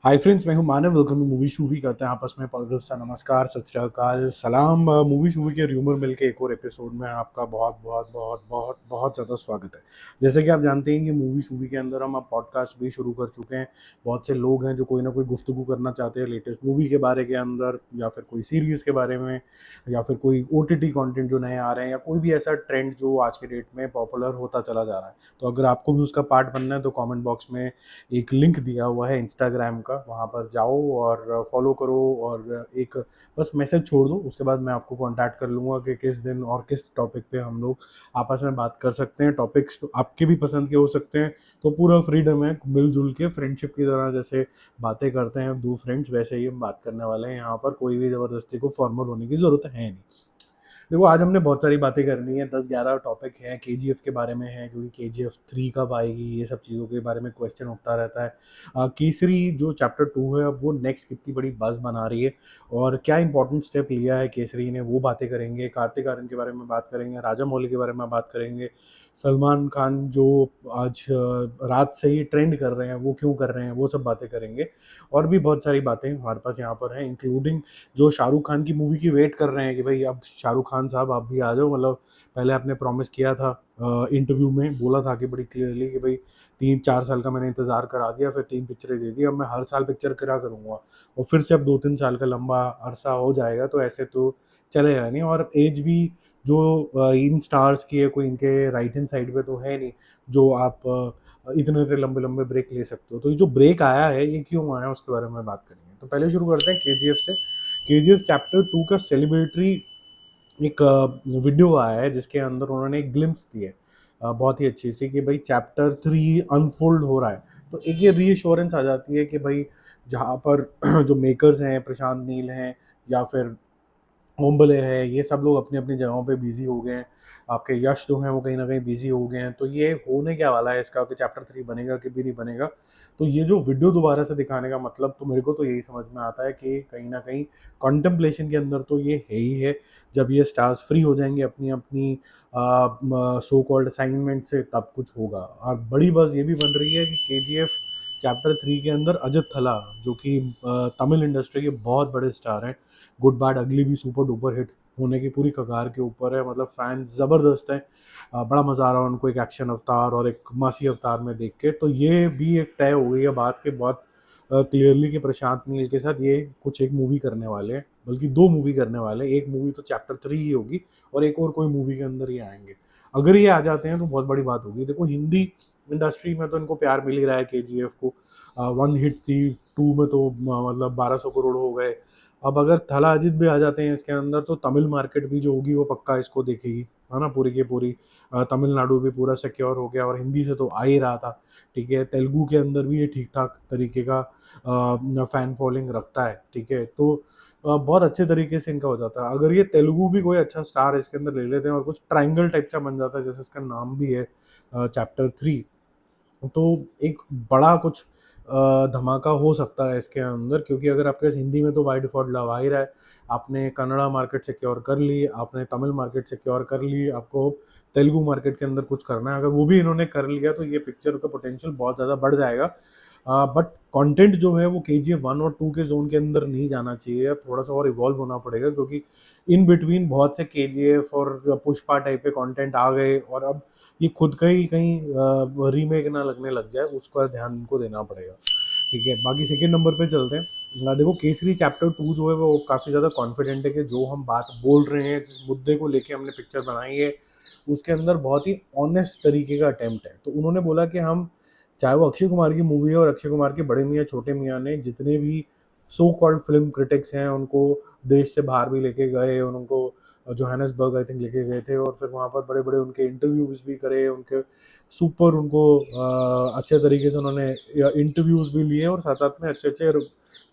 हाय friends, मैं हूं Manav. Welcome to movie शूवी। करते हैं आपस में पल सा नमस्कार, सत श्री अकाल, सलाम। मूवी शूवी के र्यूमर मिल के एक और एपिसोड में आपका बहुत बहुत बहुत बहुत बहुत ज़्यादा स्वागत है। जैसे कि आप जानते हैं कि मूवी शूवी के अंदर हम अब पॉडकास्ट भी शुरू कर चुके हैं। बहुत से लोग हैं जो कोई ना कोई गुफ्तगू करना चाहते हैं लेटेस्ट मूवी के बारे के अंदर, या फिर कोई सीरीज़ के बारे में, या फिर कोई OTT कंटेंट जो नए आ रहे हैं, या कोई भी ऐसा ट्रेंड जो आज के डेट में पॉपुलर होता चला जा रहा है। तो अगर आपको भी उसका पार्ट बनना है तो कमेंट बॉक्स में एक लिंक दिया हुआ है इंस्टाग्राम का, वहाँ पर जाओ और फॉलो करो और एक बस मैसेज छोड़ दो। उसके बाद मैं आपको कांटेक्ट कर लूँगा कि किस दिन और किस टॉपिक पे हम लोग आपस में बात कर सकते हैं। टॉपिक्स आपके भी पसंद के हो सकते हैं, तो पूरा फ्रीडम है। मिलजुल के फ्रेंडशिप की तरह जैसे बातें करते हैं दो फ्रेंड्स, वैसे ही हम बात करने वाले हैं। यहाँ पर कोई भी ज़बरदस्ती को फॉर्मल होने की ज़रूरत है नहीं। देखो, आज हमने बहुत सारी बातें करनी है। 10-11 टॉपिक हैं। KGF के बारे में है, क्योंकि KGF 3 कब आएगी, ये सब चीज़ों के बारे में क्वेश्चन उठता रहता है। केसरी जो चैप्टर 2 है, अब वो नेक्स्ट कितनी बड़ी बज़ बना रही है और क्या इंपॉर्टेंट स्टेप लिया है केसरी ने, वो बातें करेंगे। कार्तिक आर्यन के बारे में बात करेंगे, राजा मौली के बारे में बात करेंगे। सलमान खान जो आज रात से ही ट्रेंड कर रहे हैं, वो क्यों कर रहे हैं, वो सब बातें करेंगे। और भी बहुत सारी बातें हमारे पास यहाँ पर हैं, इंक्लूडिंग जो शाहरुख खान की मूवी की वेट कर रहे हैं कि भाई अब शाहरुख खान साहब आप भी आ जाओ। मतलब पहले आपने प्रॉमिस किया था, इंटरव्यू में बोला था कि बड़ी क्लियरली कि भाई 3-4 साल का मैंने इंतज़ार करा दिया, फिर 3 पिक्चरें दे दी, अब मैं हर साल पिक्चर करा करूँगा। और फिर से अब 2-3 साल का लंबा अरसा हो जाएगा, तो ऐसे तो चलेगा नहीं। और एज भी जो इन स्टार्स की है, कोई इनके राइट हैंड साइड पे तो है नहीं जो आप इतने इतने लंबे लंबे ब्रेक ले सकते हो। तो ये जो ब्रेक आया है, ये क्यों आया, उसके बारे में बात करेंगे। तो पहले शुरू करते हैं KGF से। KGF चैप्टर 2 का सेलिब्रेटरी एक वीडियो आया है, जिसके अंदर उन्होंने एक ग्लिम्स दी है बहुत ही अच्छी सी कि भाई चैप्टर 3 अनफोल्ड हो रहा है। तो एक ये रीअश्योरेंस आ जाती है कि भाई जहाँ पर जो मेकर्स हैं, प्रशांत नील हैं या फिर ओम्बले है, ये सब लोग अपनी-अपनी जगहों पे बिज़ी हो गए हैं। आपके यश जो हैं वो कहीं न कहीं बिज़ी हो गए हैं। तो ये होने क्या वाला है इसका कि चैप्टर 3 बनेगा कि भी नहीं बनेगा। तो ये जो वीडियो दोबारा से दिखाने का मतलब तो मेरे को तो यही समझ में आता है कि कहीं न कहीं कॉन्टेम्प्लेशन के अंदर तो ये है ही है। जब ये स्टार्स फ्री हो जाएँगे अपनी-अपनी सो कॉल्ड असाइनमेंट से, तब कुछ होगा। और बड़ी बात ये भी बन रही है कि KGF चैप्टर 3 के अंदर अजय थला, जो कि तमिल इंडस्ट्री के बहुत बड़े स्टार हैं, गुड बैड अगली भी सुपर डुपर हिट होने की पूरी कगार के ऊपर है। मतलब फैंस ज़बरदस्त हैं। बड़ा मज़ा आ रहा है उनको एक एक्शन अवतार और एक मासी अवतार में देख के। तो ये भी एक तय हो गई है बात के बहुत क्लियरली कि प्रशांत नील के साथ ये कुछ एक मूवी करने वाले हैं, बल्कि 2 मूवी करने वाले हैं। एक मूवी तो चैप्टर 3 ही होगी और एक और कोई मूवी के अंदर ही आएँगे। अगर ये आ जाते हैं तो बहुत बड़ी बात होगी। देखो, हिंदी इंडस्ट्री में तो इनको प्यार मिल ही रहा है KGF को। 1 हिट थी, 2 में तो मतलब 1200 करोड़ हो गए। अब अगर थला अजित भी आ जाते हैं इसके अंदर, तो तमिल मार्केट भी जो होगी वो पक्का इसको देखेगी, है ना? पूरी की पूरी तमिलनाडु भी पूरा सिक्योर हो गया और हिंदी से तो आ ही रहा था, ठीक है? तेलुगु के अंदर भी ये ठीक-ठाक तरीके का फैन फॉलोइंग रखता है, ठीक है? तो बहुत अच्छे तरीके से इनका हो जाता है। अगर ये तेलुगु भी कोई अच्छा स्टार इसके अंदर ले लेते हैं और कुछ ट्रायंगल टाइप सा बन जाता है, जैसे इसका नाम भी है चैप्टर 3, तो एक बड़ा कुछ धमाका हो सकता है इसके अंदर। क्योंकि अगर आपके पास हिंदी में तो बाय डिफ़ॉल्ट लव आ ही रहा है, आपने कन्नड़ा मार्केट सिक्योर कर ली, आपने तमिल मार्केट सिक्योर कर ली, आपको तेलुगु मार्केट के अंदर कुछ करना है, अगर वो भी इन्होंने कर लिया तो ये पिक्चर का पोटेंशियल बहुत ज़्यादा बढ़ जाएगा। बट कंटेंट जो है वो KGF 1 और 2 के ज़ोन के अंदर नहीं जाना चाहिए, अब थोड़ा-सा और इवॉल्व होना पड़ेगा, क्योंकि इन बिटवीन बहुत से KGF और पुष्पा टाइप के कंटेंट आ गए और अब ये खुद का ही कहीं रीमेक ना लगने लग जाए, उसका ध्यान इनको देना पड़ेगा, ठीक है? बाकी सेकंड नंबर पे चलते हैं। देखो, केसरी चैप्टर 2 जो है वो काफ़ी ज़्यादा कॉन्फिडेंट है कि जो हम बात बोल रहे हैं, जिस मुद्दे को लेके हमने पिक्चर बनाई है, उसके अंदर बहुत ही ऑनेस्ट तरीके का अटेम्प्ट है। तो उन्होंने बोला कि हम, चाहे वो अक्षय कुमार की मूवी है और अक्षय कुमार के बड़े मियाँ, छोटे मियाँ ने जितने भी सो कॉल्ड फ़िल्म क्रिटिक्स हैं, उनको देश से बाहर भी लेके गए, उनको जोहानिसबर्ग आई थिंक लेके गए थे और फिर वहाँ पर बड़े-बड़े उनके इंटरव्यूज़ भी करे, उनके सुपर उनको अच्छे तरीके से उन्होंने इंटरव्यूज़ भी लिए और साथ-साथ में अच्छे-अच्छे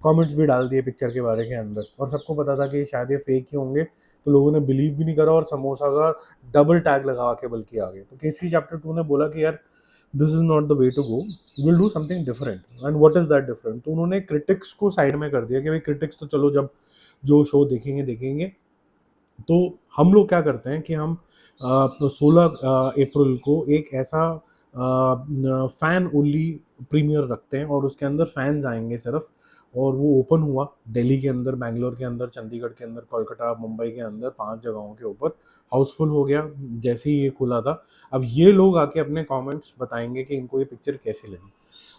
कमेंट्स भी डाल दिए पिक्चर के बारे के अंदर। और सबको पता था कि शायद ये फेक ही होंगे, तो लोगों ने बिलीव भी नहीं करा और समोसा का डबल टैग लगा के बल्कि आ गए। तो केसरी चैप्टर 2 ने बोला कि यार, this is not the way to go, we will do something different. And what is that different? तो उन्होंने क्रिटिक्स को साइड में कर दिया कि भाई क्रिटिक्स तो चलो जब जो शो देखेंगे, देखेंगे। तो हम लोग क्या करते हैं कि हम 16 अप्रैल को एक ऐसा फ़ैन ओनली प्रीमियर रखते हैं और उसके अंदर फैंस आएँगे सिर्फ़। और वो ओपन हुआ दिल्ली के अंदर, बैंगलोर के अंदर, चंडीगढ़ के अंदर, कोलकाता, मुंबई के अंदर 5 जगहों के ऊपर हाउसफुल हो गया जैसे ही ये खुला था। अब ये लोग आके अपने कमेंट्स बताएँगे कि इनको ये पिक्चर कैसी लगी।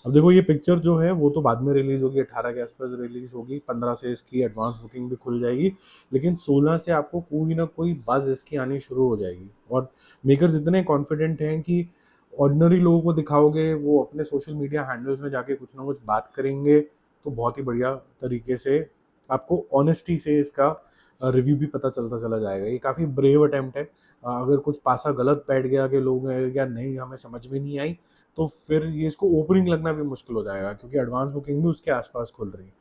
अब देखो ये पिक्चर जो है वो तो बाद में रिलीज़ होगी, 18 के आस-पास रिलीज़ होगी, 15 से इसकी एडवांस बुकिंग भी खुल जाएगी, लेकिन 16 से आपको कोई ना कोई बज़ इसकी आनी शुरू हो जाएगी। और मेकर्स इतने कॉन्फिडेंट हैं कि ऑर्डिनरी लोगों को दिखाओगे, वो अपने सोशल मीडिया हैंडल्स में जाके कुछ ना कुछ बात करेंगे, तो बहुत ही बढ़िया तरीके से आपको ऑनेस्टी से इसका रिव्यू भी पता चलता चला जाएगा। ये काफ़ी ब्रेव अटेम्प्ट है। अगर कुछ पासा गलत बैठ गया कि लोग या नहीं हमें समझ में नहीं आई, तो फिर ये इसको ओपनिंग लगना भी मुश्किल हो जाएगा क्योंकि एडवांस बुकिंग भी उसके आस-पास खुल रही है।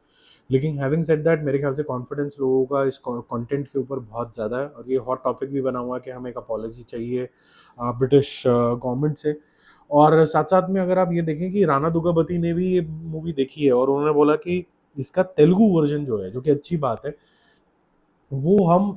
लेकिन हैविंग सेड दैट मेरे ख्याल से कॉन्फिडेंस लोगों का इस कंटेंट के ऊपर बहुत ज़्यादा है और ये हॉट टॉपिक भी बना हुआ है कि हमें एक अपॉलॉजी चाहिए ब्रिटिश गवर्नमेंट से। और साथ-साथ में अगर आप ये देखें कि राणा दुग्गबती ने भी ये मूवी देखी है और उन्होंने बोला कि इसका तेलुगु वर्ज़न जो है, जो कि अच्छी बात है, वो हम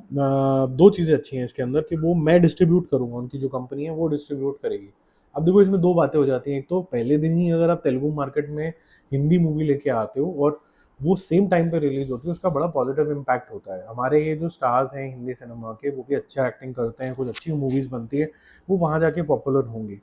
2 चीज़ें अच्छी हैं इसके अंदर कि वो मैं डिस्ट्रीब्यूट करूँगा, उनकी जो कंपनी है वो डिस्ट्रीब्यूट करेगी। अब देखो इसमें 2 बातें हो जाती हैं, एक तो पहले दिन ही अगर आप तेलुगु मार्केट में हिंदी मूवी लेके आते हो और वो सेम टाइम पे रिलीज़ होती है, उसका बड़ा पॉजिटिव इम्पैक्ट होता है। हमारे ये जो स्टार्स हैं हिंदी सिनेमा के, वो भी अच्छा एक्टिंग करते हैं, कुछ अच्छी मूवीज़ बनती है, वो वहाँ जाके पॉपुलर होंगी।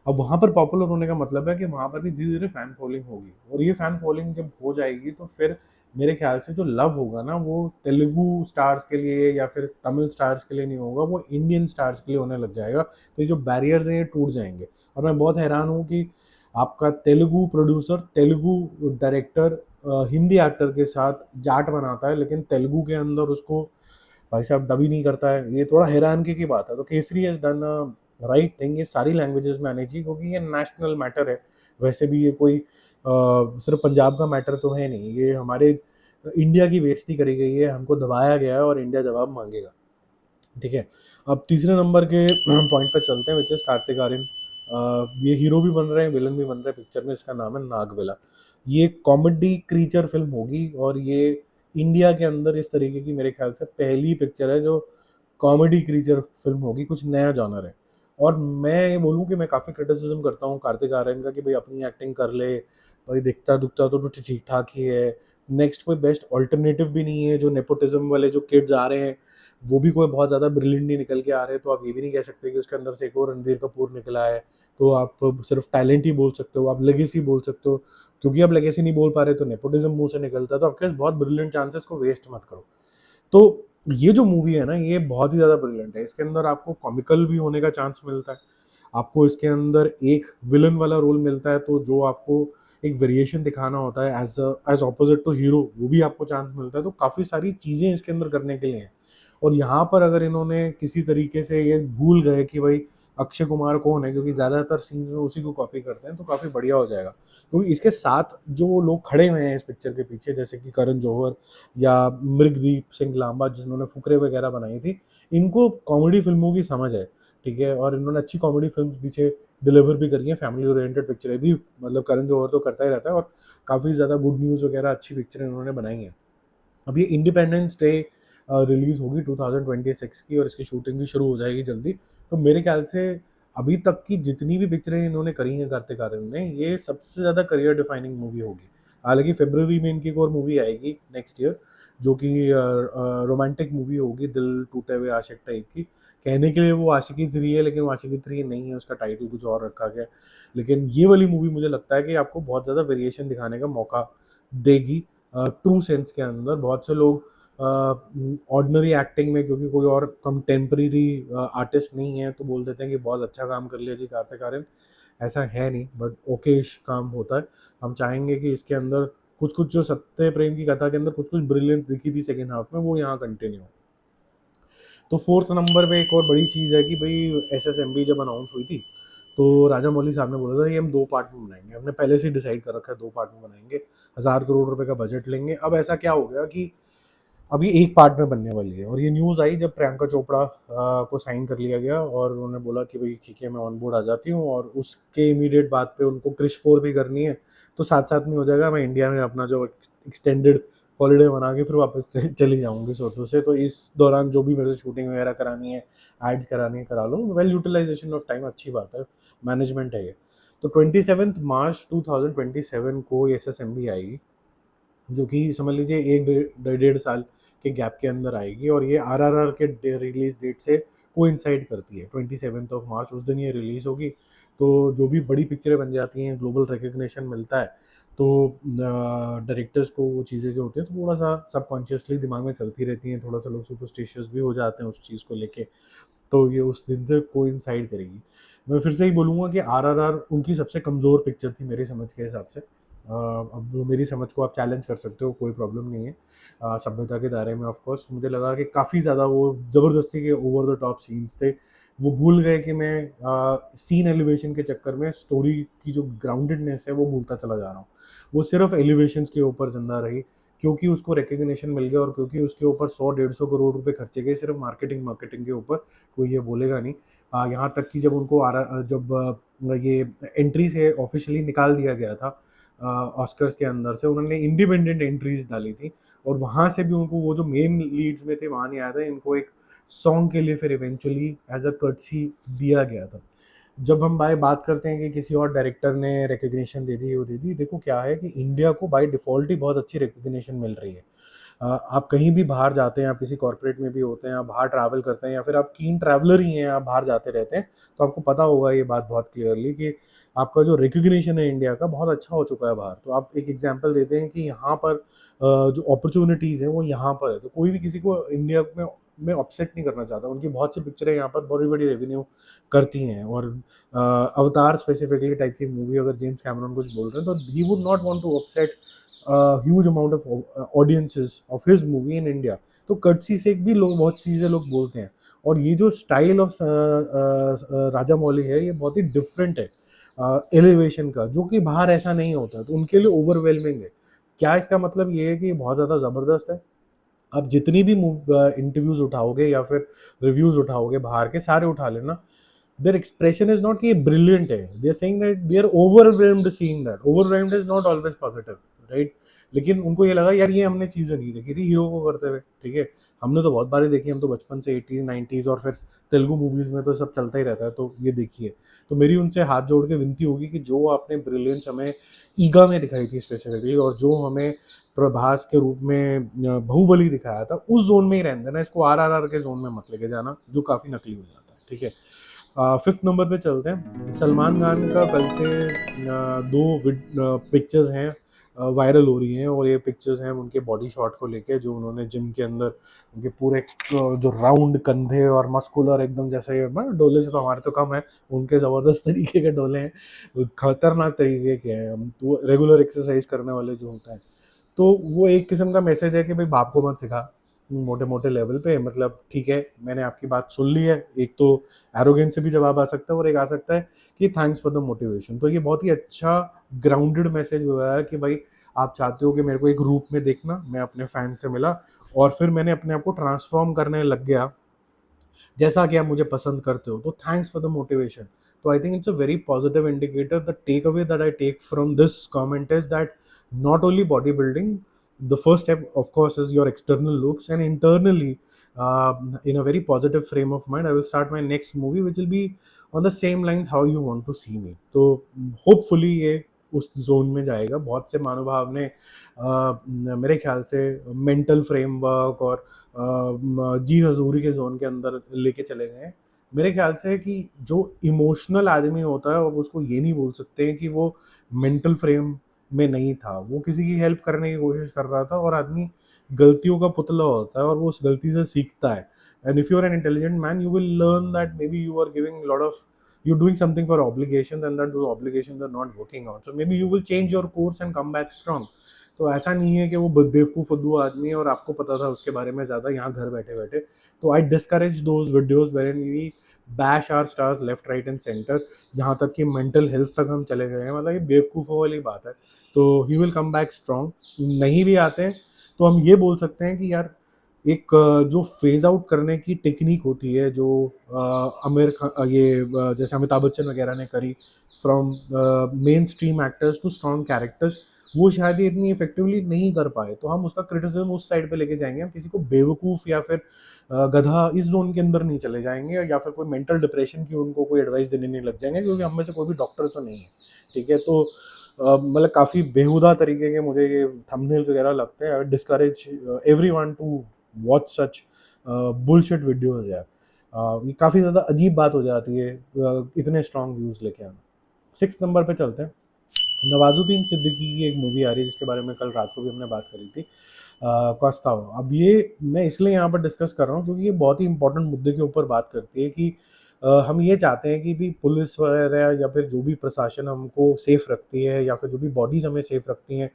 अब वहाँ पर पॉपुलर होने का मतलब है कि वहाँ पर भी धीरे-धीरे फैन फॉलोइंग होगी और ये फैन फॉलोइंग जब हो जाएगी तो फिर मेरे ख्याल से जो लव होगा ना वो तेलुगु स्टार्स के लिए या फिर तमिल स्टार्स के लिए नहीं होगा, वो इंडियन स्टार्स के लिए होने लग जाएगा। तो ये जो बैरियर्स हैं ये टूट जाएँगे और मैं बहुत हैरान हूँ कि आपका Telugu producer, Telugu director Hindi actor के साथ जाट बनाता है लेकिन तेलुगु के अंदर उसको भाई साहब डब ही नहीं करता है। ये थोड़ा हैरानगी की बात है। तो Kesari has done right thing, ये सारी लैंग्वेजेज़ में आनी चाहिए क्योंकि ये नेशनल मैटर है। वैसे भी ये कोई सिर्फ़ पंजाब का मैटर तो है नहीं। ये हमारे इंडिया की बेइज़्ज़ती करी गई है, हमको दबाया गया है और इंडिया जवाब माँगेगा। ठीक है? अब तीसरे नंबर के पॉइंट पे चलते हैं व्हिच इज़ कार्तिक आर्यन। ये हीरो भी बन रहे हैं, विलेन भी बन रहे हैं पिक्चर में, इसका नाम है नागविला। ये कॉमेडी क्रीचर फ़िल्म होगी और ये इंडिया के अंदर इस तरीके की मेरे ख़्याल से पहली पिक्चर है जो कॉमेडी क्रीचर फ़िल्म होगी, कुछ नया जॉनर है। और मैं ये बोलूँ कि मैं काफ़ी क्रिटिसिज़्म करता हूँ कार्तिक आर्यन का कि भई अपनी एक्टिंग कर ले, भाई दिखता-दुखता तो ठीक-ठाक ही है। नेक्स्ट कोई बेस्ट अल्टरनेटिव भी नहीं है, जो नेपोटिज़्म वाले जो किड्स आ रहे हैं वो भी कोई बहुत ज़्यादा ब्रिलियंट नहीं निकल के आ रहे, तो आप ये भी नहीं कह सकते कि उसके अंदर से एक और रणबीर कपूर निकला है, तो आप सिर्फ टैलेंट ही बोल सकते हो, आप लेगेसी बोल सकते हो। क्योंकि आप लेगेसी नहीं बोल पा रहे तो नेपोटिज़्म मुँह से निकलता है, तो आपके पास बहुत ब्रिलियंट चांसेस को वेस्ट मत करो। तो ये जो मूवी है ना, ये बहुत ही ज़्यादा ब्रिलियंट है। इसके अंदर आपको कॉमिकल भी होने का चांस मिलता है। आपको इसके अंदर एक विलेन वाला रोल मिलता है, तो जो आपको एक वेरिएशन दिखाना होता है एज़ अपोज़िट टू हीरो, वो भी आपको चांस मिलता है। तो काफ़ी सारी चीज़ें इसके अंदर करने के लिए हैं। और यहाँ पर अगर इन्होंने किसी तरीके से ये भूल गए कि भाई अक्षय कुमार कौन है, क्योंकि ज़्यादातर सीन्स में उसी को कॉपी करते हैं, तो काफ़ी बढ़िया हो जाएगा। क्योंकि इसके साथ जो लोग खड़े हुए हैं इस पिक्चर के पीछे, जैसे कि करण जौहर या मृगदीप सिंह लांबा जिन्होंने फुकरे वगैरह बनाई थी, इनको कॉमेडी फ़िल्मों की समझ है, ठीक है? और इन्होंने अच्छी कॉमेडी फ़िल्म्स पीछे डिलीवर भी करी हैं, फैमिली ओरिएंटेड पिक्चरें भी, मतलब करण जौहर तो करता ही रहता है और काफ़ी ज़्यादा गुड न्यूज़ वगैरह अच्छी पिक्चरें इन्होंने बनाई हैं। अब ये इंडिपेंडेंस डे रिलीज़ होगी 2026 की और इसकी शूटिंग भी शुरू हो जाएगी जल्दी। तो मेरे ख़्याल से अभी तक की जितनी भी पिक्चरें इन्होंने करी हैं कार्तिक आर्यन ने, ये सबसे ज़्यादा करियर डिफाइनिंग मूवी होगी। हालाँकि फ़रवरी में इनकी एक और मूवी आएगी नेक्स्ट ईयर, जो कि रोमांटिक मूवी होगी, दिल टूटे हुए आशिक टाइप की। कहने के लिए वो आशिकी 3 है, लेकिन वो आशिकी 3 नहीं है, उसका टाइटल कुछ और रखा गया है। लेकिन ये वाली मूवी मुझे लगता है कि आपको बहुत ज़्यादा वेरिएशन दिखाने का मौका देगी। ट्रू सेंस के अंदर बहुत से लोग ऑर्डिनरी एक्टिंग में, क्योंकि कोई और कंटेम्प्रेरी आर्टिस्ट नहीं है, तो बोल देते हैं कि बहुत अच्छा काम कर लिया जी कार्तिक आर्यन। ऐसा है नहीं, बट ओकेश काम होता है। हम चाहेंगे कि इसके अंदर कुछ-कुछ जो सत्य प्रेम की कथा के अंदर कुछ-कुछ ब्रिलियंस दिखी थी सेकंड हाफ में, वो यहाँ कंटिन्यू हो। तो फोर्थ नंबर पे एक और बड़ी चीज़ है कि भाई एसएसएमबी जब अनाउंस हुई थी, तो राजा मौली साहब ने बोला था ये हम 2 पार्ट में बनाएँगे। हमने पहले से ही डिसाइड कर रखा है 2 पार्ट में बनाएँगे, 1000 करोड़ रुपए का बजट लेंगे। अब ऐसा क्या हो गया कि अभी एक पार्ट में बनने वाली है और ये न्यूज़ आई जब प्रियंका चोपड़ा को साइन कर लिया गया और उन्होंने बोला कि भाई ठीक है मैं ऑन बोर्ड आ जाती हूँ, और उसके इमीडिएट बाद पे उनको क्रिश 4 भी करनी है, तो साथ-साथ में हो जाएगा। मैं इंडिया में अपना जो एक्सटेंडेड हॉलिडे बना के फिर वापस चली जाऊँगी सोटो से, तो इस दौरान जो भी मेरे से शूटिंग वगैरह करानी है, एड्स करानी है करा लो। वेल यूटिलाइज़ेशन ऑफ टाइम अच्छी बात है, मैनेजमेंट है ये। तो 27 मार्च 2027 को एसएसएमबी आएगी, जो कि समझ लीजिए 1 डेढ़ साल के गैप के अंदर आएगी, और ये आरआरआर के रिलीज डेट से कोइंसाइड करती है। 27 मार्च उस दिन ये रिलीज होगी। तो जो भी बड़ी पिक्चरें बन जाती हैं, ग्लोबल रिकग्निशन मिलता है, तो डायरेक्टर्स को वो चीज़ें जो होती हैं तो थोड़ा सा सबकॉन्शियसली दिमाग में चलती रहती हैं, थोड़ा सा लोग सुपरस्टिशियस भी हो जाते हैं उस चीज़ को लेके। तो ये उस दिन से कोइंसाइड करेगी। मैं फिर से ही बोलूँगा कि आरआरआर उनकी सबसे कमज़ोर पिक्चर थी मेरी समझ के हिसाब से। अब मेरी समझ को आप चैलेंज कर सकते हो, कोई प्रॉब्लम नहीं है। सभ्यता के दायरे में ऑफ कोर्स मुझे लगा कि काफ़ी ज़्यादा वो ज़बरदस्ती के ओवर द टॉप सीन्स थे। वो भूल गए कि मैं सीन एलिवेशन के चक्कर में स्टोरी की जो ग्राउंडेडनेस है वो भूलता चला जा रहा हूँ। वो सिर्फ एलिवेशंस के ऊपर ज़िंदा रही, क्योंकि उसको रिकग्निशन मिल गया और क्योंकि उसके ऊपर 100-150 करोड़ रुपए खर्चे गए सिर्फ मार्केटिंग के ऊपर। कोई ये बोलेगा नहीं। यहाँ तक कि जब उनको जब ये एंट्री से ऑफिशियली निकाल दिया गया था ऑस्कर्स के अंदर से, उन्होंने इंडिपेंडेंट एंट्रीज डाली थी, और वहाँ से भी उनको वो जो मेन लीड्स में थे वहाँ नहीं आया था। इनको एक सॉन्ग के लिए फिर इवेंचुअली एज अ कर्टसी दिया गया था। जब हम बात करते हैं कि किसी और डायरेक्टर ने रिकग्निशन दे दी, वो दे दी, देखो क्या है कि इंडिया को बाय डिफ़ॉल्ट ही बहुत अच्छी रिकग्निशन मिल रही है। आप कहीं भी बाहर जाते हैं, आप किसी कॉर्पोरेट में भी होते हैं, आप बाहर ट्रैवल करते हैं, या फिर आप कीन ट्रैवलर ही हैं, आप बाहर जाते रहते हैं, तो आपको पता होगा ये बात बहुत क्लियरली कि आपका जो रिकग्निशन है इंडिया का बहुत अच्छा हो चुका है बाहर। तो आप एक एग्जांपल देते हैं कि यहाँ पर जो अपॉर्चुनिटीज़ हैं वो यहाँ पर है, तो कोई भी किसी को इंडिया में अपसेट नहीं करना चाहता। उनकी बहुत सी पिक्चरें यहाँ पर बड़ी-बड़ी रेवेन्यू करती हैं, और अवतार स्पेसिफिकली टाइप की मूवी अगर जेम्स कैमरन कुछ बोल रहे हैं, तो he would not want to upset huge amount of audiences of his movie in India. तो कर्टसी से भी लोग बहुत चीज़ें लोग बोलते हैं, और ये जो स्टाइल ऑफ राजा मौली है ये बहुत ही डिफरेंट है एलिवेशन का, जो कि बाहर ऐसा नहीं होता, तो उनके लिए ओवरवेलमिंग है। क्या इसका मतलब ये है कि ये बहुत ज़्यादा ज़बरदस्त है? आप जितनी भी इंटरव्यूज उठाओगे या फिर रिव्यूज उठाओगे बाहर के, सारे उठा लेना, देयर एक्सप्रेशन इज नॉट कि ब्रिलियंट है, they are saying that we are overwhelmed seeing that. Overwhelmed is not always positive, right? लेकिन उनको ये लगा यार ये हमने चीज़ें नहीं देखी थी हीरो को करते हुए, ठीक है? हमने तो बहुत बारी देखी, हम तो बचपन से 80s 90s और फिर तेलुगु मूवीज़ में तो सब चलता ही रहता है, तो ये देखिए। तो मेरी उनसे हाथ जोड़ के विनती होगी कि जो आपने ब्रिलियंस हमें ईगा में दिखाई थी स्पेसिफिकली, और जो हमें प्रभास के रूप में बाहुबली दिखाया था, उस जोन में ही रहने देना, इसको आरआरआर के जोन में मत लेके जाना, जो काफ़ी नकली हो जाता है, ठीक है? फिफ्थ नंबर पे चलते हैं। सलमान खान का कल से दो पिक्चर्स हैं वायरल हो रही हैं, और ये पिक्चर्स हैं उनके बॉडी शॉट को लेके, जो उन्होंने जिम के अंदर उनके पूरे जो राउंड कंधे और मस्कुलर एकदम, जैसे डोले से तो हमारे तो कम है, उनके ज़बरदस्त तरीके के डोले हैं, खतरनाक तरीके के हैं, तो रेगुलर एक्सरसाइज करने वाले जो होते हैं। तो वो एक किस्म का मैसेज है कि भाई बाप को मत सिखा मोटे मोटे लेवल पे, मतलब ठीक है मैंने आपकी बात सुन ली है। एक तो एरोगेंस से भी जवाब आ सकता है, और एक आ सकता है कि थैंक्स फॉर द मोटिवेशन। तो ये बहुत ही अच्छा ग्राउंडेड मैसेज हुआ है कि भाई आप चाहते हो कि मेरे को एक रूप में देखना, मैं अपने फैन से मिला और फिर मैंने अपने आप को ट्रांसफॉर्म करने लग गया जैसा कि आप मुझे पसंद करते हो, तो थैंक्स फॉर द मोटिवेशन। तो I think it's a very positive indicator. The takeaway that I take from this comment is that not only bodybuilding, the first step of course is your external looks, and internally in a very positive frame of mind I will start my next movie which will be on the same lines how you want to see me. तो hopefully ये उस zone में जाएगा। बहुत से महानुभाव ने मेरे ख्याल से मेंटल फ्रेमवर्क और जी हजूरी के जोन के अंदर लेके चले गए हैं। मेरे ख्याल से कि जो इमोशनल आदमी होता है, अब उसको ये नहीं बोल सकते हैं कि वो मेंटल फ्रेम में नहीं था, वो किसी की हेल्प करने की कोशिश कर रहा था, और आदमी गलतियों का पुतला होता है और वो उस गलती से सीखता है। And if you are an intelligent man you will learn that maybe you are giving lot of you're doing something for obligations and that those obligations are not working out, so maybe you will change your course and come back strong. तो ऐसा नहीं है कि वो बेवकूफ़ फुद्दू आदमी है और आपको पता था उसके बारे में ज़्यादा यहाँ घर बैठे बैठे। तो I discourage those videos wherein we bash our stars left right and centre, यहाँ तक कि मेंटल हेल्थ तक हम चले गए हैं, मतलब ये बेवकूफ़ों वाली बात है। तो he will come back strong. नहीं भी आते हैं तो हम ये बोल सकते हैं कि यार एक जो फेज आउट करने की टेक्निक होती है, जो आमिर खान जैसे अमिताभ बच्चन वगैरह ने करी from mainstream actors to strong characters, वो शायद ये इतनी इफेक्टिवली नहीं कर पाए, तो हम उसका क्रिटिसिज्म उस साइड पे लेके जाएंगे, हम किसी को बेवकूफ़ या फिर गधा इस जोन के अंदर नहीं चले जाएंगे, या फिर कोई मेंटल डिप्रेशन की उनको कोई एडवाइस देने नहीं लग जाएंगे, क्योंकि हम में से कोई भी डॉक्टर तो नहीं है, ठीक है। तो मतलब काफ़ी बेहुदा तरीके के मुझे ये थंबनेल्स वगैरह लगते हैं। I discourage everyone to watch such bullshit videos यार। ये काफ़ी ज़्यादा अजीब बात हो जाती है इतने स्ट्रॉन्ग व्यूज़ लेके आना। 6 नंबर पे चलते हैं। नवाजुद्दीन सिद्दीकी की एक मूवी आ रही है जिसके बारे में कल रात को भी हमने बात करी थी, पछतावा। अब ये मैं इसलिए यहाँ पर डिस्कस कर रहा हूँ क्योंकि ये बहुत ही इंपॉर्टेंट मुद्दे के ऊपर बात करती है कि हम ये चाहते हैं कि भी पुलिस वगैरह या फिर जो भी प्रशासन हमको सेफ रखती है, या फिर जो भी बॉडीज़ हमें सेफ रखती हैं,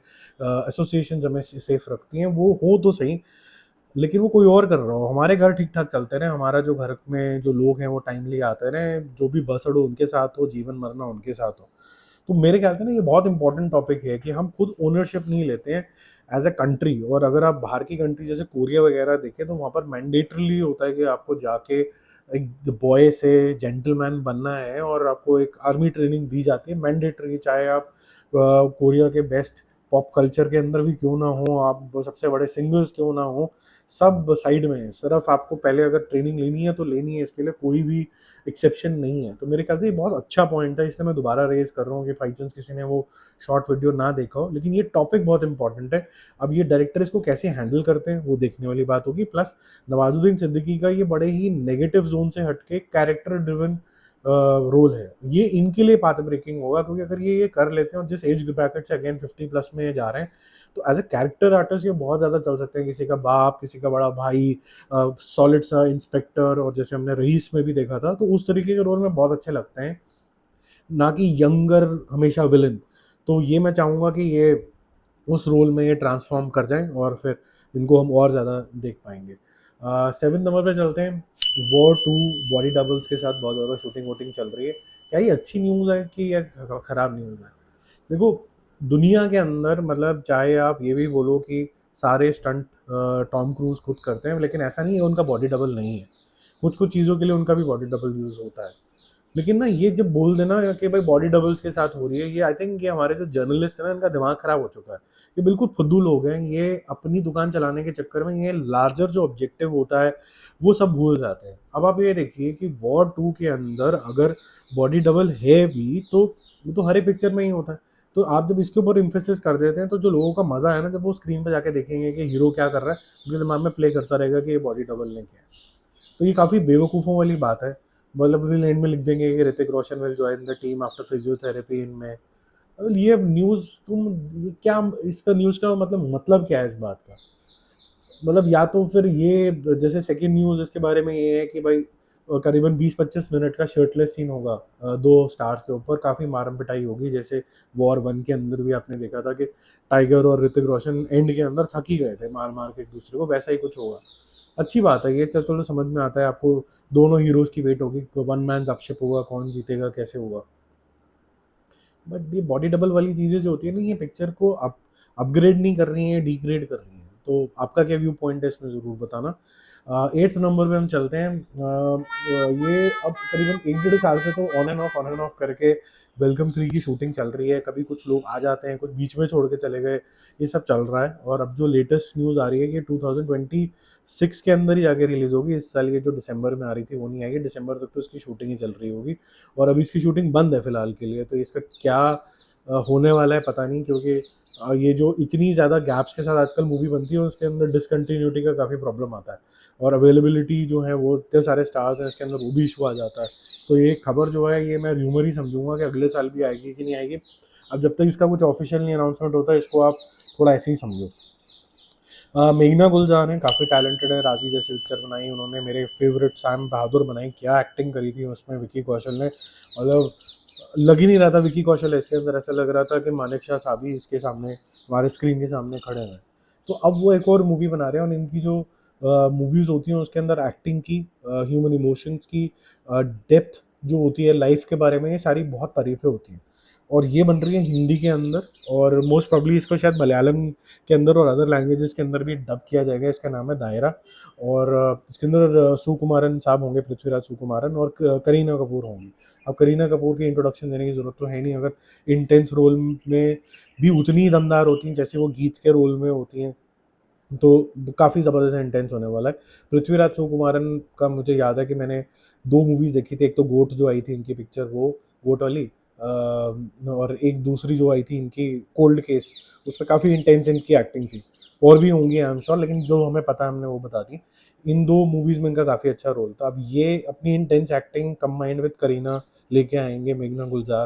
एसोसिएशन हमें सेफ रखती हैं, वो हो तो सही, लेकिन वो कोई और कर रहा हो। हमारे घर ठीक ठाक चलते रहे, हमारा जो घर में जो लोग हैं वो टाइमली आते रहें, जो भी बसड़ हो उनके साथ हो, जीवन मरना उनके साथ हो। तो मेरे ख्याल से ना ये बहुत इंपॉर्टेंट टॉपिक है कि हम खुद ओनरशिप नहीं लेते हैं एज अ कंट्री। और अगर आप बाहर की कंट्री जैसे कोरिया वगैरह देखें, तो वहाँ पर मैंडेटरली होता है कि आपको जाके एक बॉय से जेंटलमैन बनना है, और आपको एक आर्मी ट्रेनिंग दी जाती है मैंडेटरी, चाहे आप कोरिया के बेस्ट पॉप कल्चर के अंदर भी क्यों ना हो, आप सबसे बड़े सिंगर्स क्यों ना हो, सब साइड में है। सिर्फ आपको पहले अगर ट्रेनिंग लेनी है तो लेनी है, इसके लिए कोई भी एक्सेप्शन नहीं है। तो मेरे ख्याल से ये बहुत अच्छा पॉइंट है, इसलिए मैं दोबारा रेज कर रहा हूँ कि बाई चांस किसी ने वो शॉर्ट वीडियो ना देखा हो, लेकिन ये टॉपिक बहुत इंपॉर्टेंट है। अब ये डायरेक्टर इसको कैसे हैंडल करते हैं वो देखने वाली बात होगी। प्लस नवाजुद्दीन सिद्दीकी का ये बड़े ही नेगेटिव जोन से हटके कैरेक्टर ड्रिवन रोल है, ये इनके लिए पाथ ब्रेकिंग होगा, क्योंकि अगर ये कर लेते हैं और जिस एज ब्रैकेट से अगेन 50+ में जा रहे हैं, तो एज अ कैरेक्टर आर्टिस्ट ये बहुत ज़्यादा चल सकते हैं। किसी का बाप, किसी का बड़ा भाई, सॉलिड सा इंस्पेक्टर, और जैसे हमने रईस में भी देखा था, तो उस तरीके के रोल में बहुत अच्छे लगते हैं, ना कि यंगर हमेशा विलन। तो ये मैं चाहूँगा कि ये उस रोल में ये ट्रांसफॉर्म कर जाएं, और फिर इनको हम और ज़्यादा देख पाएंगे। 7 नंबर पे चलते हैं। वॉर 2 बॉडी डबल्स के साथ बहुत ज़्यादा शूटिंग वूटिंग चल रही है। क्या ये अच्छी न्यूज़ है कि या ख़राब न्यूज़ है? देखो, दुनिया के अंदर मतलब चाहे आप ये भी बोलो कि सारे स्टंट टॉम क्रूज खुद करते हैं, लेकिन ऐसा नहीं है उनका बॉडी डबल नहीं है। कुछ कुछ चीज़ों के लिए उनका भी बॉडी डबल यूज़ होता है। लेकिन ना ये जब बोल देना कि भाई बॉडी डबल्स के साथ हो रही है, ये आई थिंक ये हमारे जो जर्नलिस्ट है ना, इनका दिमाग खराब हो चुका है। ये बिल्कुल फुद्दू लोग हैं, ये अपनी दुकान चलाने के चक्कर में ये लार्जर जो ऑब्जेक्टिव होता है वो सब भूल जाते हैं। अब आप ये देखिए कि वॉर 2 के अंदर अगर बॉडी डबल है भी, तो वो तो हर एक पिक्चर में ही होता है। तो आप जब इसके ऊपर इम्फेसिस कर देते हैं, तो जो लोगों का मजा है ना, जब वो स्क्रीन पर जाके देखेंगे कि हीरो क्या कर रहा है, उनके दिमाग में प्ले करता रहेगा कि ये बॉडी डबल ने किया है। तो ये काफ़ी बेवकूफ़ों वाली बात है। मतलब विल एंड में लिख देंगे कि Hrithik Roshan will join the team after physiotherapy इनमें। ये न्यूज़ तुम ये क्या, इसका न्यूज़ का मतलब क्या है इस बात का? मतलब या तो फिर ये जैसे सेकंड न्यूज़ इसके बारे में ये है कि भाई करीबन 20-25 मिनट का शर्टलेस सीन होगा 2 स्टार्स के ऊपर, काफ़ी मारम-पिटाई होगी, जैसे वॉर 1 के अंदर भी आपने देखा था कि टाइगर और ऋतिक रोशन एंड के अंदर थक ही गए थे मार-मार के एक-दूसरे को, वैसा ही कुछ होगा। अच्छी बात है, ये चलो समझ में आता है आपको। दोनों हीरोज़ की वेट होगी, वन मैन अप होगा, कौन जीतेगा, कैसे होगा। बट ये बॉडी डबल वाली चीज़ें जो होती है ना, ये पिक्चर को अपग्रेड नहीं कर रही हैं, डिग्रेड कर रही हैं। तो आपका क्या व्यू पॉइंट है इसमें, ज़रूर बताना। 8th नंबर पे हम चलते हैं। ये अब करीबन 1 डेढ़ साल से तो ऑन एंड ऑफ करके वेलकम 3 की शूटिंग चल रही है। कभी कुछ लोग आ जाते हैं, कुछ बीच में छोड़ के चले गए, ये सब चल रहा है। और अब जो लेटेस्ट न्यूज़ आ रही है कि 2026 के अंदर ही जाके रिलीज़ होगी। इस साल ये जो दिसंबर में आ रही थी वो नहीं आएगी, दिसंबर तक तो इसकी शूटिंग ही चल रही होगी, और अभी इसकी शूटिंग बंद है फिलहाल के लिए। तो इसका क्या होने वाला है पता नहीं, क्योंकि ये जो इतनी ज़्यादा गैप्स के साथ आजकल मूवी बनती है, उसके अंदर डिसकंटिन्यूटी का काफ़ी प्रॉब्लम आता है, और अवेलेबिलिटी जो है वो इतने सारे स्टार्स हैं इसके अंदर, वो भी इशू आ जाता है। तो ये खबर जो है ये मैं र्यूमर ही समझूंगा कि अगले साल भी आएगी कि नहीं आएगी। अब जब तक इसका कुछ ऑफिशियल नहीं अनाउंसमेंट होता है, इसको आप थोड़ा ऐसे ही समझो। मेघना गुलजार हैं, काफ़ी टैलेंटेड है। राजी जैसी पिक्चर बनाई उन्होंने, मेरे फेवरेट सैम बहादुर बनाई, क्या एक्टिंग करी थी उसमें विकी कौशल ने। मतलब लग ही नहीं रहा था विकी कौशल है इसके अंदर, ऐसा लग रहा था कि मानेक शाह साहब इसके सामने, हमारे स्क्रीन के सामने खड़े हैं। तो अब वो एक और मूवी बना रहे हैं, और इनकी जो मूवीज़ होती हैं उसके अंदर एक्टिंग की, ह्यूमन इमोशंस की डेप्थ जो होती है लाइफ के बारे में, ये सारी बहुत तारीफ़ें होती हैं। और ये बन रही है हिंदी के अंदर, और मोस्ट प्रॉब्ली इसको शायद मलयालम के अंदर और अदर लैंग्वेजेस के अंदर भी डब किया जाएगा। इसका नाम है दायरा। और इसके अंदर सुकुमारन साहब होंगे, पृथ्वीराज सुकुमारन, और करीना कपूर होंगी। अब करीना कपूर की इंट्रोडक्शन देने की ज़रूरत तो है नहीं, अगर इंटेंस रोल में भी उतनी ही दमदार होती हैं जैसे वो गीत के रोल में होती हैं, तो काफ़ी ज़बरदस्त इंटेंस होने वाला है। पृथ्वीराज सुकुमारन का मुझे याद है कि मैंने 2 मूवीज़ देखी थी। एक तो गोट जो आई थी इनकी पिक्चर, वो गोट वाली, और एक दूसरी जो आई थी इनकी कोल्ड केस, उसमें काफ़ी इंटेंस इनकी एक्टिंग थी। और भी होंगी आई एम श्योर, लेकिन जो हमें पता है हमने वो बता दी। इन 2 मूवीज़ में इनका काफ़ी अच्छा रोल था। अब ये अपनी intense acting combined with Kareena लेके आएँगे मेघना गुलज़ार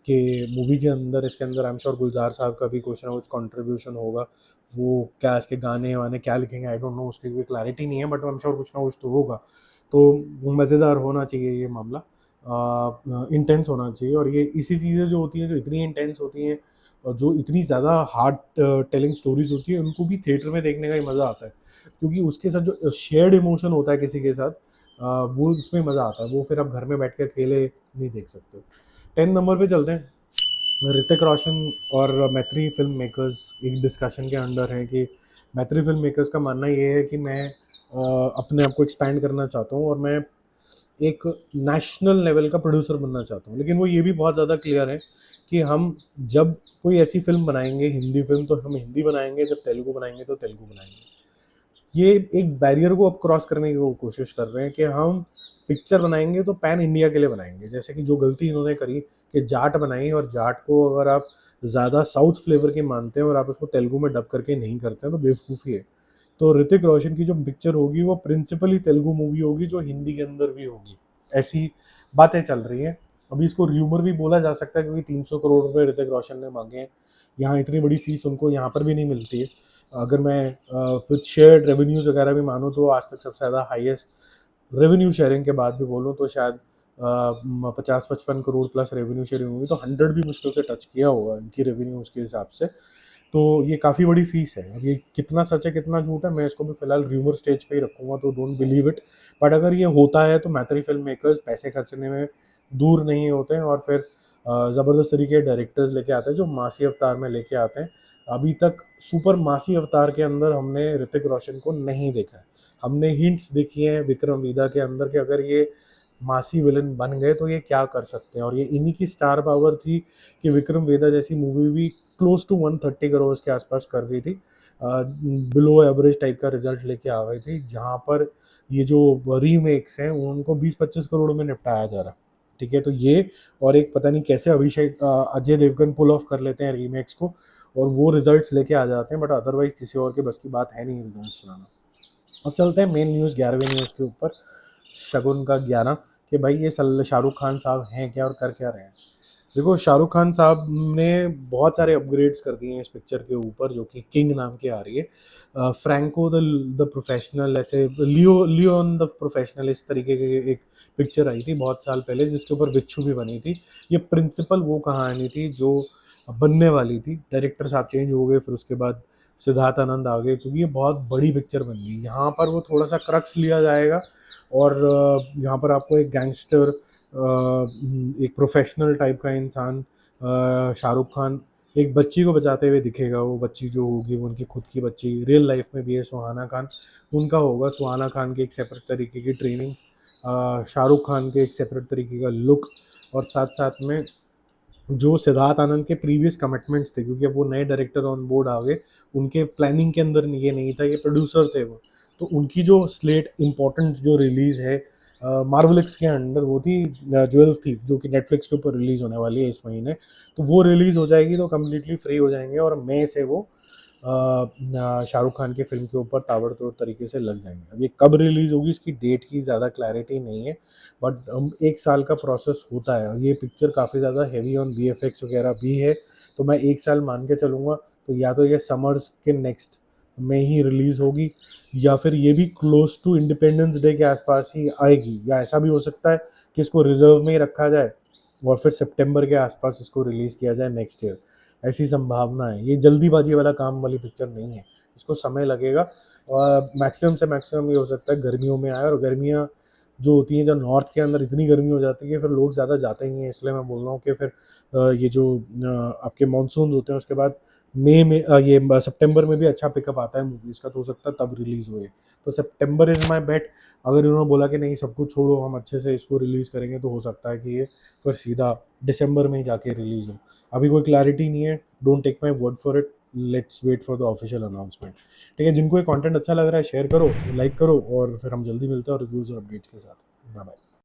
के मूवी के अंदर। इसके अंदर आई एम श्योर गुलज़ार साहब का भी कुछ ना कुछ कंट्रीब्यूशन होगा। वो क्या इसके गाने-वाने क्या लिखेंगे आई डोंट नो, उसकी कोई क्लैरिटी नहीं है, बट आई एम श्योर कुछ ना कुछ तो होगा। तो मज़ेदार होना चाहिए ये मामला, इंटेंस होना चाहिए। और ये इसी चीज़ें जो होती हैं, जो इतनी इंटेंस होती हैं और जो इतनी ज़्यादा हार्ट टेलिंग स्टोरीज़ होती हैं, उनको भी थिएटर में देखने का ही मज़ा आता है। क्योंकि उसके साथ जो शेयर्ड इमोशन होता है किसी के साथ, वो उसमें मज़ा आता है। वो फिर आप घर में बैठ के अकेले नहीं देख सकते। 10 नंबर पे चलते हैं। ऋतिक रोशन और मैत्री फिल्म मेकर्स एक डिस्कशन के अंडर हैं कि मैत्री फिल्म मेकर्स का मानना ये है कि मैं अपने आप को एक्सपैंड करना चाहता हूँ और मैं एक नेशनल लेवल का प्रोड्यूसर बनना चाहता हूँ। लेकिन वो ये भी बहुत ज़्यादा क्लियर है कि हम जब कोई ऐसी फ़िल्म बनाएँगे, हिंदी फ़िल्म, तो हम हिंदी बनाएँगे, जब तेलुगु बनाएँगे तो तेलुगु बनाएँगे। ये एक बैरियर को अब क्रॉस करने की वो कोशिश कर रहे हैं कि हम पिक्चर बनाएँगे तो पैन इंडिया के लिए बनाएँगे। जैसे कि जो गलती इन्होंने करी कि जाट बनाई, और जाट को अगर आप ज़्यादा साउथ फ्लेवर की मानते हैं और आप उसको तेलुगु में डब करके नहीं करते हैं, तो बेवकूफ़ी है। तो ऋतिक रोशन की जो पिक्चर होगी वो प्रिंसिपली तेलुगु मूवी होगी जो हिंदी के अंदर भी होगी। ऐसी बातें चल रही हैं। अभी इसको र्यूमर भी बोला जा सकता है क्योंकि 300 करोड़ रुपए ऋतिक रोशन ने माँगे हैं। यहाँ इतनी बड़ी फ़ीस उनको यहाँ पर भी नहीं मिलती है। अगर मैं विद शेयर्ड रेवेन्यूज़ वगैरह भी मानूँ तो आज तक सबसे ज़्यादा हाईएस्ट रेवेन्यू शेयरिंग के बाद भी बोलूँ तो शायद 50-55 करोड़ प्लस रेवेन्यू शेयरिंग होगी, तो 100 भी मुश्किल से टच किया होगा इनकी रेवेन्यूज़ के हिसाब से। तो ये काफ़ी बड़ी फ़ीस है। अब ये कितना सच है कितना झूठ है, मैं इसको भी फ़िलहाल र्यूमर स्टेज पे ही रखूँगा, तो डोंट बिलीव इट। बट अगर ये होता है तो मैत्री फ़िल्म मेकर्स पैसे खर्चने में दूर नहीं होते हैं और फिर ज़बरदस्त तरीके के डायरेक्टर्स लेके आते हैं जो मासी अवतार में लेके आते हैं। अभी तक सुपर मासी अवतार के अंदर हमने ऋतिक रोशन को नहीं देखा है। हमने हिंट्स देखी हैं विक्रम वेदा के अंदर कि अगर ये मासी विलन बन गए तो ये क्या कर सकते हैं, और ये इन्हीं की स्टार पावर थी कि विक्रम वेदा जैसी मूवी भी क्लोज टू 130 करोड़ के आसपास कर गई थी। बिलो एवरेज टाइप का रिजल्ट लेके आ गई थी, जहाँ पर ये जो रीमेक्स हैं उनको 20-25 करोड़ में निपटाया जा रहा है। ठीक है, तो ये और एक पता नहीं कैसे अजय देवगन पुल ऑफ कर लेते हैं रीमेक्स को और वो रिजल्ट्स लेके आ जाते हैं, बट अदरवाइज किसी और के बस की बात है नहीं रिजल्ट्स लाना। अब चलते हैं मेन न्यूज़ 11वीं न्यूज़ के ऊपर, शगुन का 11, कि भाई ये शाहरुख खान साहब हैं क्या और कर क्या रहे हैं। देखो, शाहरुख खान साहब ने बहुत सारे अपग्रेड्स कर दिए हैं इस पिक्चर के ऊपर जो कि किंग नाम की आ रही है। फ्रैंको द प्रोफेशनल, ऐसे लियोन द प्रोफेशनल, इस तरीके की एक पिक्चर आई थी बहुत साल पहले जिसके ऊपर बिच्छू भी बनी थी। ये प्रिंसिपल वो कहानी थी जो बनने वाली थी। डायरेक्टर साहब चेंज हो गए, फिर उसके बाद सिद्धार्थ आनंद आ गए क्योंकि ये बहुत बड़ी पिक्चर बन गई। यहाँ पर वो थोड़ा सा क्रक्स लिया जाएगा और यहाँ पर आपको एक गैंगस्टर, एक प्रोफेशनल टाइप का इंसान, शाहरुख खान एक बच्ची को बचाते हुए दिखेगा। वो बच्ची जो होगी वो उनकी खुद की बच्ची रियल लाइफ में भी है, सुहाना खान उनका होगा। सुहाना खान की एक सेपरेट तरीके की ट्रेनिंग, शाहरुख खान के एक सेपरेट तरीके का लुक, और साथ साथ में जो सिद्धार्थ आनंद के प्रीवियस कमिटमेंट्स थे क्योंकि अब वो नए डायरेक्टर ऑन बोर्ड आ गए, उनके प्लानिंग के अंदर ये नहीं था, ये प्रोड्यूसर थे वो। तो उनकी जो स्लेट इम्पोर्टेंट जो रिलीज़ है मार्वलिक्स के अंडर, वो थी ज्वेल थीफ, जो कि नेटफ्लिक्स के ऊपर रिलीज़ होने वाली है इस महीने। तो वो रिलीज़ हो जाएगी तो कम्प्लीटली फ्री हो जाएंगे और मई से वो शाहरुख खान की फ़िल्म के ऊपर ताबड़तोड़ तरीके से लग जाएंगे। अब ये कब रिलीज़ होगी इसकी डेट की ज़्यादा क्लैरिटी नहीं है, बट 1 साल का प्रोसेस होता है और ये पिक्चर काफ़ी ज़्यादा हेवी ऑन वीएफएक्स वगैरह भी है, तो मैं 1 साल मान के चलूँगा। तो या तो ये समर्स के नेक्स्ट में ही रिलीज़ होगी या फिर ये भी क्लोज़ टू इंडिपेंडेंस डे के आसपास ही आएगी, या ऐसा भी हो सकता है कि इसको रिज़र्व में ही रखा जाए और फिर सितंबर के आसपास इसको रिलीज़ किया जाए नेक्स्ट ईयर। ऐसी संभावना है। ये जल्दीबाजी वाला काम वाली पिक्चर नहीं है, इसको समय लगेगा और मैक्सिमम से मैक्सिमम ये हो सकता है गर्मियों में आए, और गर्मियाँ जो होती हैं, जब नॉर्थ के अंदर इतनी गर्मी हो जाती है फिर लोग ज़्यादा जाते ही नहीं हैं। इसलिए मैं बोल रहा हूँ कि फिर ये जो आपके मानसून होते हैं उसके बाद मई में ये सितंबर में भी अच्छा पिकअप आता है मूवीज़ का, तो हो सकता है तब रिलीज़ हुए। तो सितंबर इज़ माय बेट। अगर इन्होंने बोला कि नहीं सब कुछ छोड़ो, हम अच्छे से इसको रिलीज़ करेंगे, तो हो सकता है कि ये फिर सीधा दिसंबर में ही जाके रिलीज़ हो। अभी कोई क्लैरिटी नहीं है, don't take my word for it, let's wait for the official announcement. ठीक है, जिनको ये कंटेंट अच्छा लग रहा है शेयर करो, लाइक करो, और फिर हम जल्दी मिलते हैं और रिव्यूज़ और अपडेट्स के साथ। Bye bye.